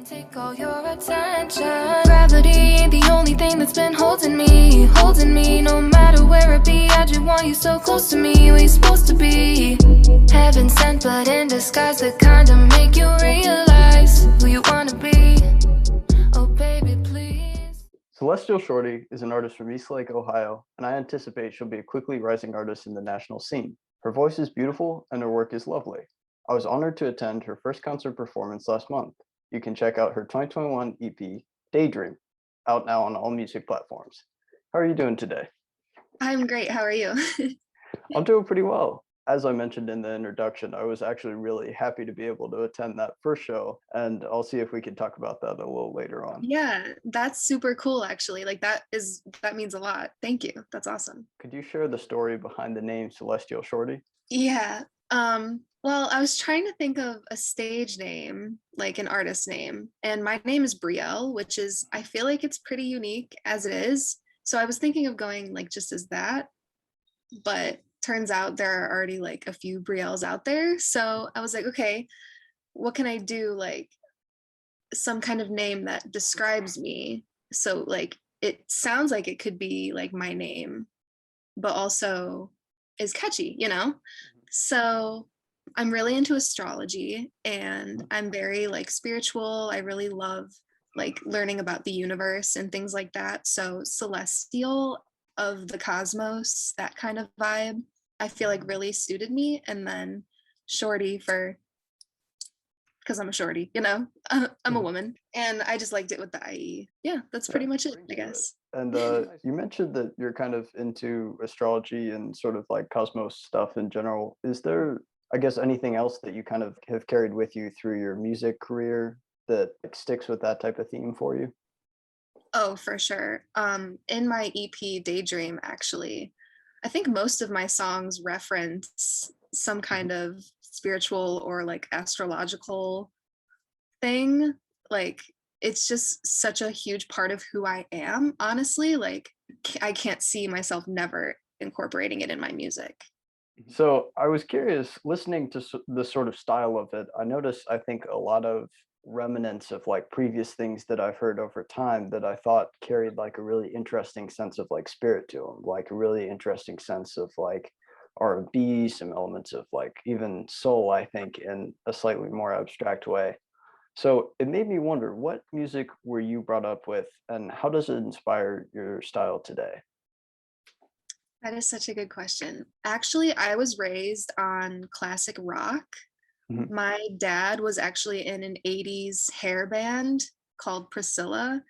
Take all your attention. Gravity ain't the only thing that's been holding me. No matter where it be, I just want you so close to me. We supposed to be heaven sent, but in disguise, the kind of make you realize who you wanna be. Oh baby, please. Celestial Shortie is an artist from Eastlake, Ohio, and I anticipate she'll be a quickly rising artist in the national scene. Her voice is beautiful and her work is lovely. I was honored to attend her first concert performance last month. You can check out her 2021 EP, Daydream, out now on all music platforms. How are you doing today? I'm great. How are you? I'm doing pretty well. As I mentioned in the introduction, I was actually really happy to be able to attend that first show, and I'll see if we can talk about that a little later on. Yeah, that's super cool actually. Like that means a lot. Thank you. That's awesome. Could you share the story behind the name Celestial Shortie? Yeah. Well, I was trying to think of a stage name, like an artist name, and my name is Brielle, which is, I feel like it's pretty unique as it is. So I was thinking of going like just as that, but turns out there are already like a few Brielles out there. So I was like, okay, what can I do? Like some kind of name that describes me. So like it sounds like it could be like my name, but also is catchy, you know? So I'm really into astrology and I'm very like spiritual. I really love like learning about the universe and things like that. So celestial, of the cosmos, that kind of vibe, I feel like really suited me. And then shorty because I'm a shorty, you know, I'm a woman and I just liked it with the IE. Yeah, that's pretty much it, I guess. And you mentioned that you're kind of into astrology and sort of like cosmos stuff in general. Is there, I guess, anything else that you kind of have carried with you through your music career that like, sticks with that type of theme for you? Oh, for sure. In my EP Daydream, actually, I think most of my songs reference some kind of spiritual or like astrological thing. Like it's just such a huge part of who I am, honestly. Like I can't see myself never incorporating it in my music. So I was curious, listening to the sort of style of it, I noticed, I think, a lot of remnants of like previous things that I've heard over time that I thought carried like a really interesting sense of like spirit to them, like a really interesting sense of like R&B, some elements of like even soul, I think, in a slightly more abstract way. So it made me wonder, what music were you brought up with and how does it inspire your style today? That is such a good question. Actually, I was raised on classic rock. Mhm. My dad was actually in an 80s hair band called Priscilla.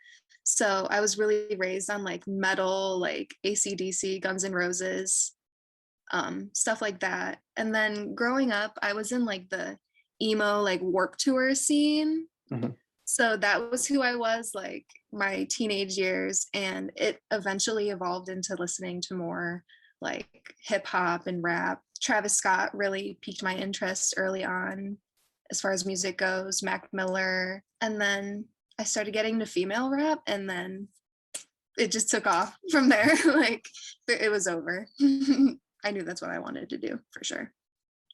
So I was really raised on like metal, like AC/DC, Guns N' Roses, stuff like that. And then growing up, I was in like the emo, like Warped Tour scene. Mhm. So that was who I was like my teenage years. And it eventually evolved into listening to more like hip hop and rap. Travis Scott really piqued my interest early on as far as music goes, Mac Miller. And then I started getting to female rap and then it just took off from there. Like it was over. I knew that's what I wanted to do for sure.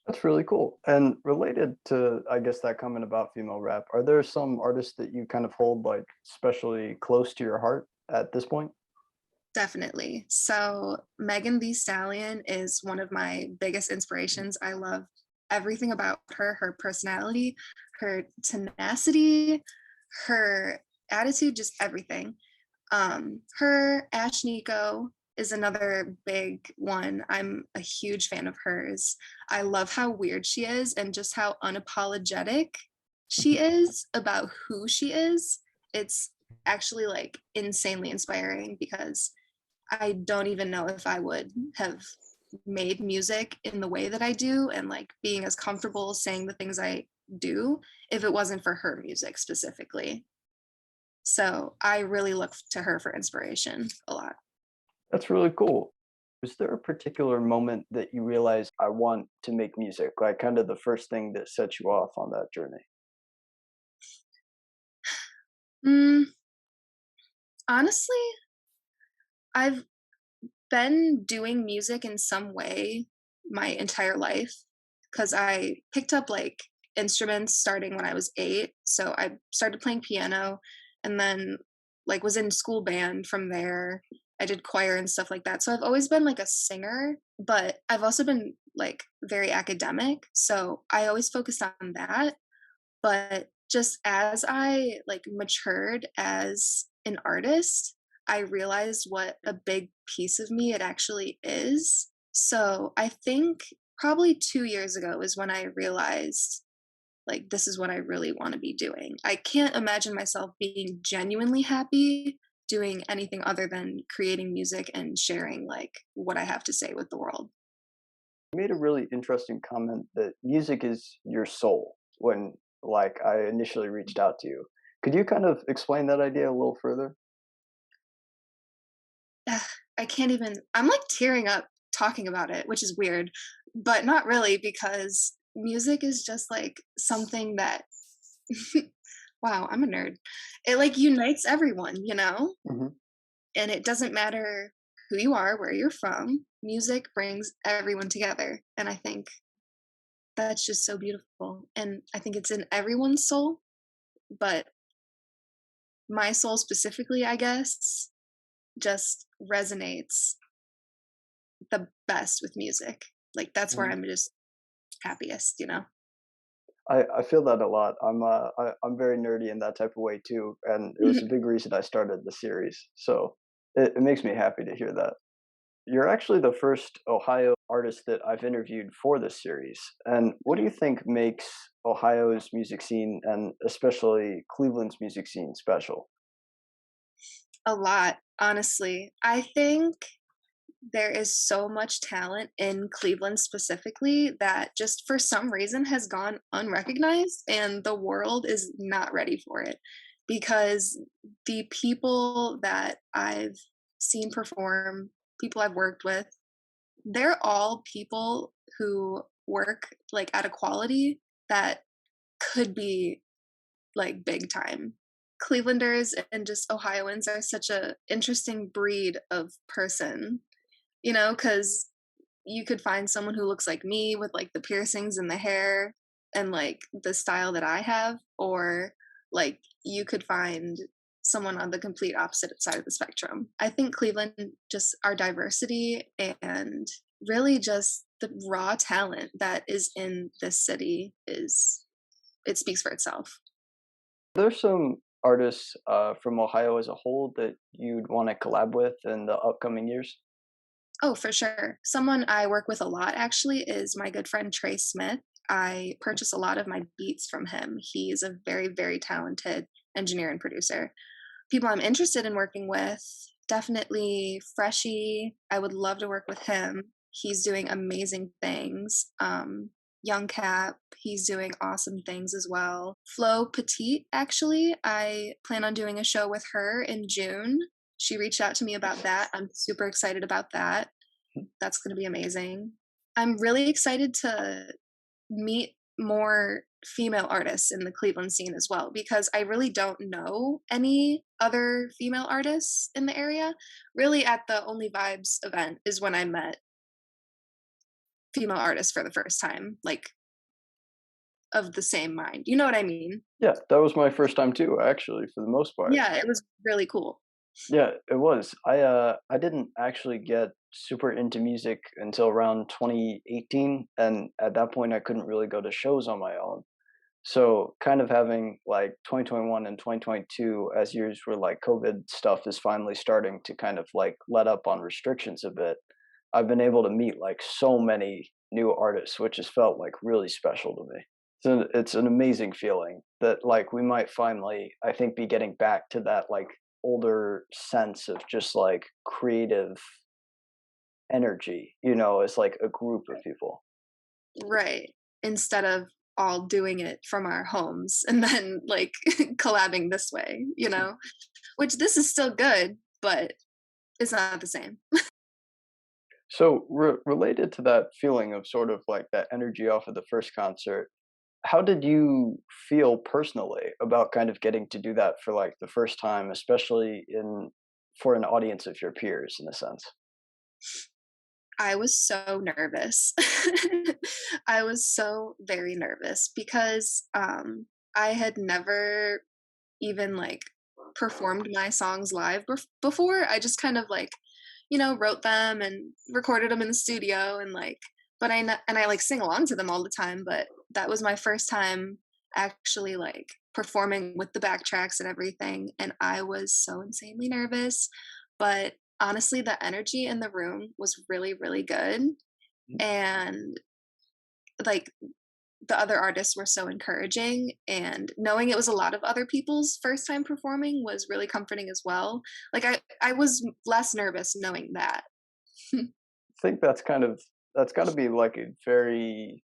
That's really cool. And related to, I guess, that comment about female rap, are there some artists that you kind of hold like especially close to your heart at this point? Definitely. So Megan Thee Stallion is one of my biggest inspirations. I love everything about her, her personality, her tenacity, her attitude, just everything. Her Ash Nico is another big one. I'm a huge fan of hers. I love how weird she is and just how unapologetic she is about who she is. It's actually like insanely inspiring because I don't even know if I would have made music in the way that I do and like being as comfortable saying the things I do if it wasn't for her music specifically. So I really look to her for inspiration a lot. That's really cool. Was there a particular moment that you realized I want to make music, like kind of the first thing that set you off on that journey? Mm, honestly, I've been doing music in some way my entire life because I picked up like instruments starting when I was 8. So I started playing piano and then like was in school band from there. I did choir and stuff like that. So I've always been like a singer, but I've also been like very academic. So I always focused on that. But just as I like matured as an artist, I realized what a big piece of me it actually is. So I think probably 2 years ago is when I realized like this is what I really want to be doing. I can't imagine myself being genuinely happy doing anything other than creating music and sharing like what I have to say with the world. You made a really interesting comment that music is your soul when like I initially reached out to you. Could you kind of explain that idea a little further? Ugh, I can't even, I'm like tearing up talking about it, which is weird, but not really because music is just like something that, wow, I'm a nerd. It like unites everyone, you know? Hmm. And it doesn't matter who you are, where you're from, music brings everyone together. And I think that's just so beautiful. And I think it's in everyone's soul, but my soul specifically, I guess, just resonates the best with music. Like that's where I'm just happiest, you know? I feel that a lot. I'm very nerdy in that type of way too, and it was a big reason I started the series. So it makes me happy to hear that. You're actually the first Ohio artist that I've interviewed for this series. And what do you think makes Ohio's music scene and especially Cleveland's music scene special? A lot, honestly. I think there is so much talent in Cleveland specifically that just for some reason has gone unrecognized, and the world is not ready for it because the people that I've seen perform, people I've worked with, they're all people who work like at a quality that could be like big time. Clevelanders and just Ohioans are such a interesting breed of person, you know, because you could find someone who looks like me with like the piercings in the hair and like the style that I have, or like you could find someone on the complete opposite side of the spectrum. I think Cleveland, just our diversity and really just the raw talent that is in this city is, it speaks for itself. There's some artists from Ohio as a whole that you'd want to collab with in the upcoming years. Oh, for sure. Someone I work with a lot actually is my good friend Trey Smith. I purchase a lot of my beats from him. He's a very, very talented engineer and producer. People I'm interested in working with, definitely Freshie. I would love to work with him. He's doing amazing things. Young Cap, he's doing awesome things as well. Flo Petit, actually, I plan on doing a show with her in June. She reached out to me about that. I'm super excited about that. That's going to be amazing. I'm really excited to meet more female artists in the Cleveland scene as well because I really don't know any other female artists in the area. Really, at the Only Vibes event is when I met female artists for the first time, like of the same mind. You know what I mean? Yeah, that was my first time too, actually, for the most part. Yeah, it was really cool. Yeah, it was. I didn't actually get super into music until around 2018, and at that point I couldn't really go to shows on my own. So kind of having like 2021 and 2022 as years where like COVID stuff is finally starting to kind of like let up on restrictions a bit, I've been able to meet like so many new artists, which has felt like really special to me. So it's an amazing feeling that like we might finally, I think, be getting back to that like older sense of just like creative energy, as like a group of people. Right. Instead of all doing it from our homes and then like collabing this way, you know, which this is still good, but it's not the same. So related to that feeling of sort of like that energy off of the first concert, how did you feel personally about kind of getting to do that for like the first time, especially in for an audience of your peers in a sense? I was so nervous. I was so very nervous because I had never even like performed my songs live before. I just kind of like, wrote them and recorded them in the studio and like, but and I like sing along to them all the time. But that was my first time actually like performing with the backtracks and everything, and I was so insanely nervous. But honestly, the energy in the room was really, really good, and like the other artists were so encouraging, and knowing it was a lot of other people's first time performing was really comforting as well. Like I was less nervous knowing that. I think that's got to be like a very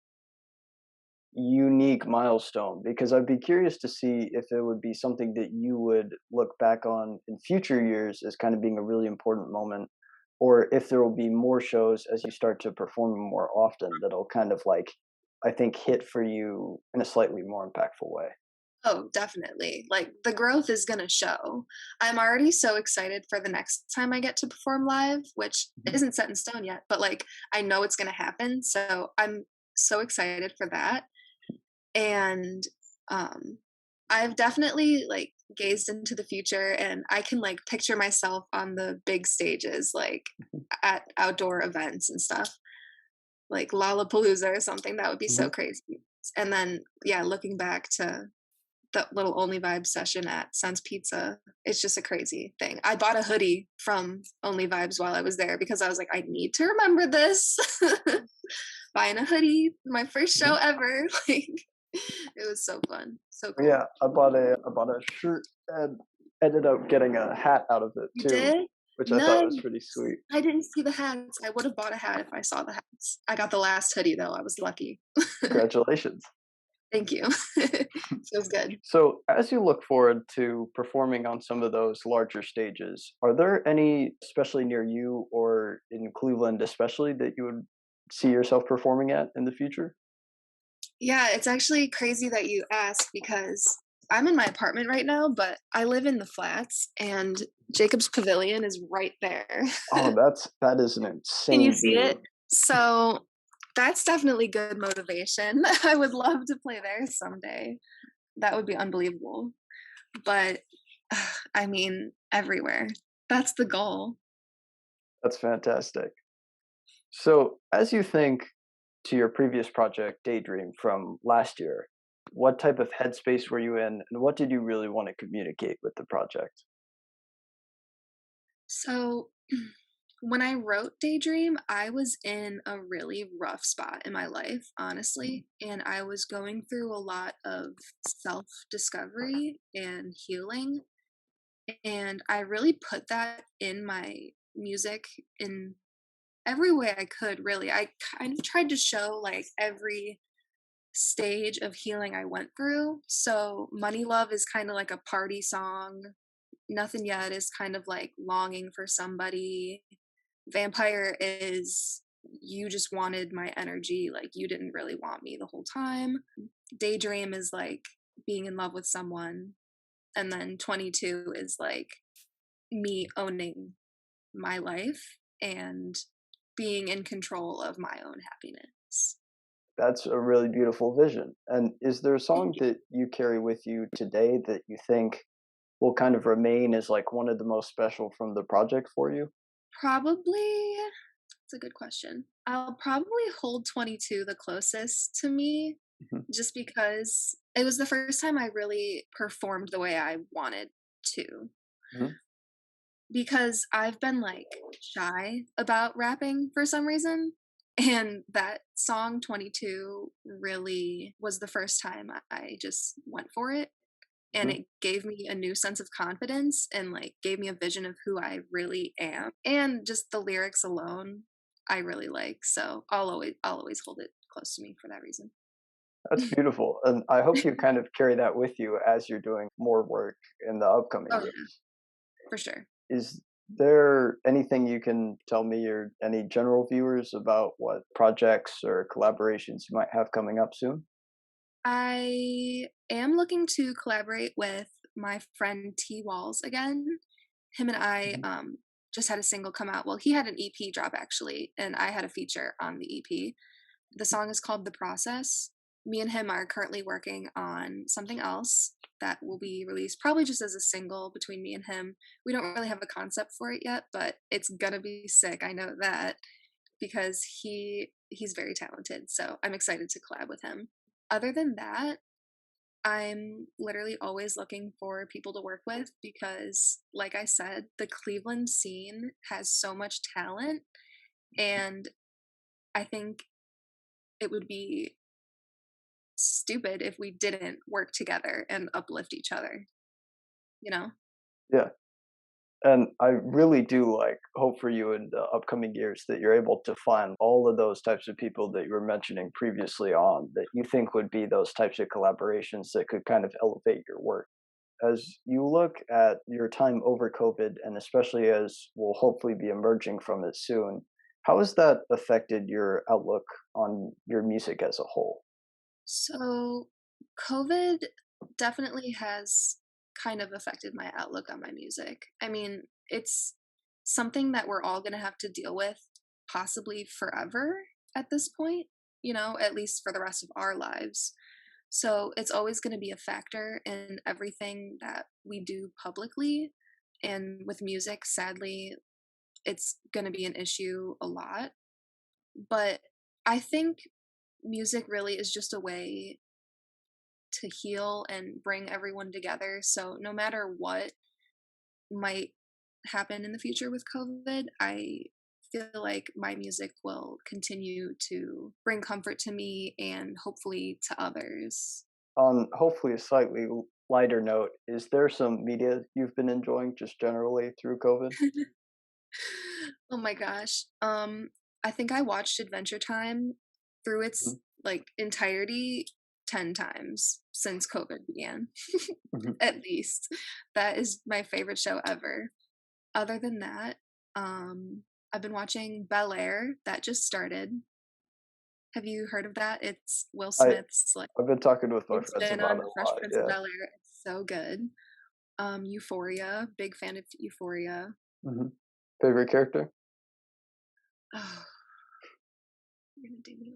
unique milestone, because I'd be curious to see if it would be something that you would look back on in future years as kind of being a really important moment, or if there will be more shows as you start to perform more often that'll kind of like, I think, hit for you in a slightly more impactful way. Oh, definitely. Like the growth is going to show. I'm already so excited for the next time I get to perform live, which Mhm. isn't set in stone yet, but like I know it's going to happen. So I'm so excited for that. And um I've definitely like gazed into the future, and I can like picture myself on the big stages like at outdoor events and stuff, like Lollapalooza or something. That would be so Mhm. crazy. And then yeah, looking back to that little Only Vibes session at Sense Pizza, it's just a crazy thing. I bought a hoodie from Only Vibes while I was there because I was like, I need to remember this. Buying a hoodie, my first show Mhm. ever. Like it was so fun. So Yeah, cool. I bought a shirt and ended up getting a hat out of it You too, did? which I thought was Nice. pretty sweet. I didn't see the hats. I would have bought a hat if I saw the hats. I got the last hoodie though. I was lucky. Congratulations. Thank you. Feels good. So, as you look forward to performing on some of those larger stages, are there any, especially near you or in Cleveland, especially, that you would see yourself performing at in the future? Yeah, it's actually crazy that you ask because I'm in my apartment right now, but I live in the flats and Jacob's Pavilion is right there. Oh, that is an Can you insane see it? view. So that's definitely good motivation. I would love to play there someday. That would be unbelievable. But I mean, everywhere. That's the goal. That's fantastic. So, as you think to your previous project, Daydream, from last year, what type of headspace were you in, and what did you really want to communicate with the project? So when I wrote Daydream, I was in a really rough spot in my life, honestly. And I was going through a lot of self discovery and healing. And I really put that in my music in every way I could, really. I kind of tried to show like every stage of healing I went through. So, Money Love is kind of like a party song. Nothing Yet is kind of like longing for somebody. Vampire is you just wanted my energy, like you didn't really want me the whole time. Daydream is like being in love with someone. And then 22 is like me owning my life and being in control of my own happiness. That's a really beautiful vision. And is there a Thank song you. that you carry with you today that you think will kind of remain as like one of the most special from the project for you? Probably, it's a good question. I'll probably hold 22 the closest to me Mhm. just because it was the first time I really performed the way I wanted to. Mhm. Because I've been like shy about rapping for some reason. And that song 22 really was the first time I just went for it. And Mhm. it gave me a new sense of confidence and like gave me a vision of who I really am. And just the lyrics alone, I really like. So I'll always hold it close to me for that reason. That's beautiful. And I hope you kind of carry that with you as you're doing more work in the upcoming Oh yeah, years. for sure. Is there anything you can tell me or any general viewers about what projects or collaborations you might have coming up soon? I am looking to collaborate with my friend T Walls again. Him and I Mhm. just had a single come out. Well, he had an EP drop actually, and I had a feature on the EP. The song is called The Process. Me and him are currently working on something else that will be released probably just as a single between me and him. We don't really have a concept for it yet, but it's gonna be sick. I know that because he's very talented. So I'm excited to collab with him. Other than that, I'm literally always looking for people to work with because, like I said, the Cleveland scene has so much talent, and I think it would be stupid if we didn't work together and uplift each other, you know? Yeah. And I really do like hope for you in the upcoming years that you're able to find all of those types of people that you were mentioning previously on that you think would be those types of collaborations that could kind of elevate your work. As you look at your time over COVID, and especially as we'll hopefully be emerging from it soon, how has that affected your outlook on your music as a whole? So, COVID definitely has kind of affected my outlook on my music. I mean, it's something that we're all going to have to deal with possibly forever at this point, at least for the rest of our lives. So, it's always going to be a factor in everything that we do publicly. And with music, sadly, it's going to be an issue a lot. But I think music really is just a way to heal and bring everyone together. So no matter what might happen in the future with COVID, I feel like my music will continue to bring comfort to me and hopefully to others. On hopefully a slightly lighter note, is there some media you've been enjoying just generally through COVID? Oh my gosh. I think I watched Adventure Time through its Mhm, like entirety 10 times since COVID began. mhm. At least. That is my favorite show ever. Other than that, I've been watching Bel Air that just started. Have you heard of that? It's Will I Smith's like I've been talking with my big friends spin about on it a Fresh lot. Prince of Yeah. Bel Air. It's so good. Euphoria, big fan of Euphoria. Mhm. Favorite character? Oh, you're gonna do me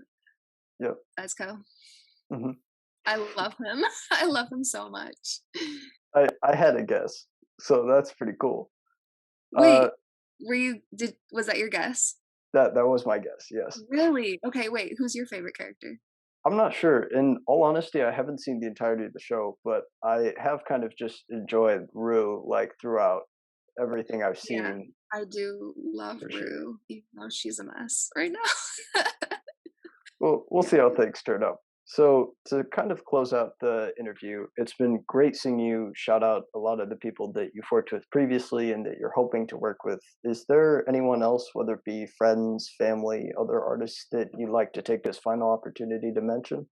Yep. like Esco. Mhm. I love him. I love him so much. I had a guess, so that's pretty cool. Uh, Wait, was that your guess? that was my guess. Yes. Really? Okay, wait, who's your favorite character? I'm not sure. In all honesty, I haven't seen the entirety of the show, but I have kind of just enjoyed Rue like throughout everything I've Yeah, seen I do love for sure. Rue, even though she's a mess right now. Well, we'll Yeah. see how things turn out. So, to kind of close out the interview, it's been great seeing you shout out a lot of the people that you've worked with previously and that you're hoping to work with. Is there anyone else, whether it be friends, family, other artists, that you'd like to take this final opportunity to mention?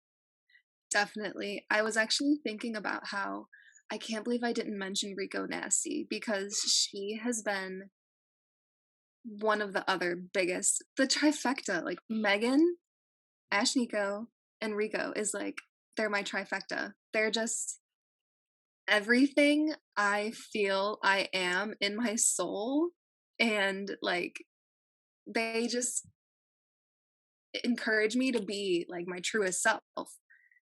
Definitely. I was actually thinking about how I can't believe I didn't mention Rico Nasty because she has been one of the other biggest, the trifecta, like Megan, Ash Nico, and Rico is like, they're my trifecta. They're just everything I feel I am in my soul. And like, they just encourage me to be like my truest self.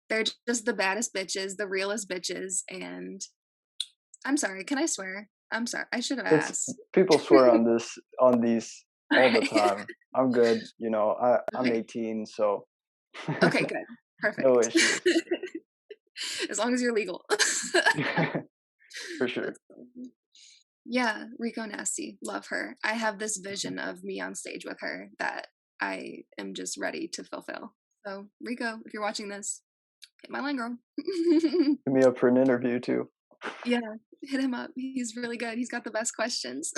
They're just the baddest bitches, the realest bitches, and I'm sorry, can I swear? I'm sorry, I should have It's asked. people swear on these all the Alright. time. I'm good, I'm Okay. 18, so Okay, good. no Perfect. issues. As long as you're legal. For sure. That's fine. Yeah, Rico Nasty, love her. I have this vision of me on stage with her that I am just ready to fulfill. So, Rico, if you're watching this, hit my line, girl. Hit me up for an interview too. Yeah, hit him up. He's really good. He's got the best questions.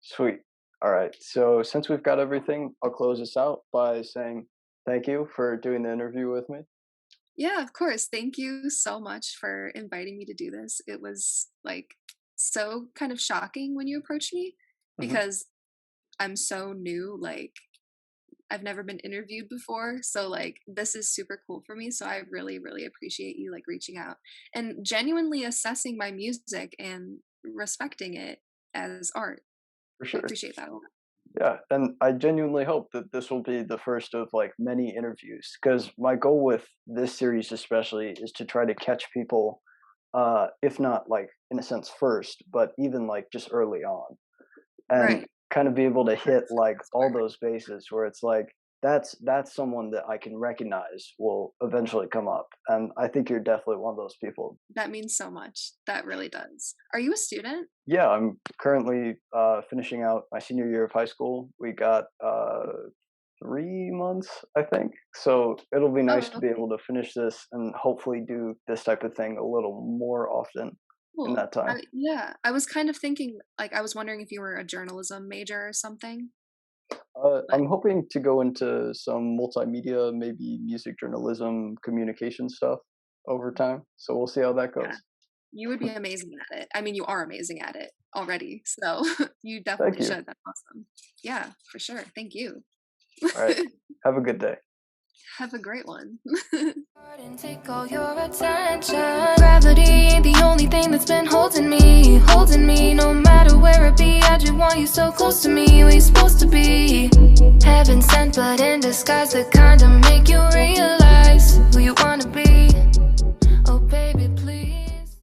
Sweet. All right. So since we've got everything, I'll close this out by saying thank you for doing the interview with me. Yeah, of course. Thank you so much for inviting me to do this. It was like so kind of shocking when you approached me Mhm. because I'm so new. Like, I've never been interviewed before. So, like, this is super cool for me. So, I really, really appreciate you like reaching out and genuinely assessing my music and respecting it as art. For I sure. appreciate that a lot. Yeah, and I genuinely hope that this will be the first of like many interviews because my goal with this series especially is to try to catch people, if not like in a sense first, but even like just early on, and Right. kind of be able to hit That's like all smart. those bases where it's like that's someone that I can recognize will eventually come up, and I think you're definitely one of those people. That means so much. That really does. Are you a student? Yeah, I'm currently finishing out my senior year of high school. We got 3 months, I think. So it'll be Oh, nice to be okay. able to finish this and hopefully do this type of thing a little more often in Cool. that time. Yeah, I was kind of thinking, like, I was wondering if you were a journalism major or something, but I'm hoping to go into some multimedia, maybe music journalism, communication stuff over time. So we'll see how that yeah, goes. you would be amazing at it. I mean, you are amazing at it already, so you Thank definitely you. should. That's awesome. Yeah, for sure. Thank you. All right. Have a good day. Have a great one. And take all your attention. Gravity ain't the only thing that's been holding me, holding me. No matter where it be, I just want you so close to me. We supposed to be heaven sent, but in disguise, the kind of make you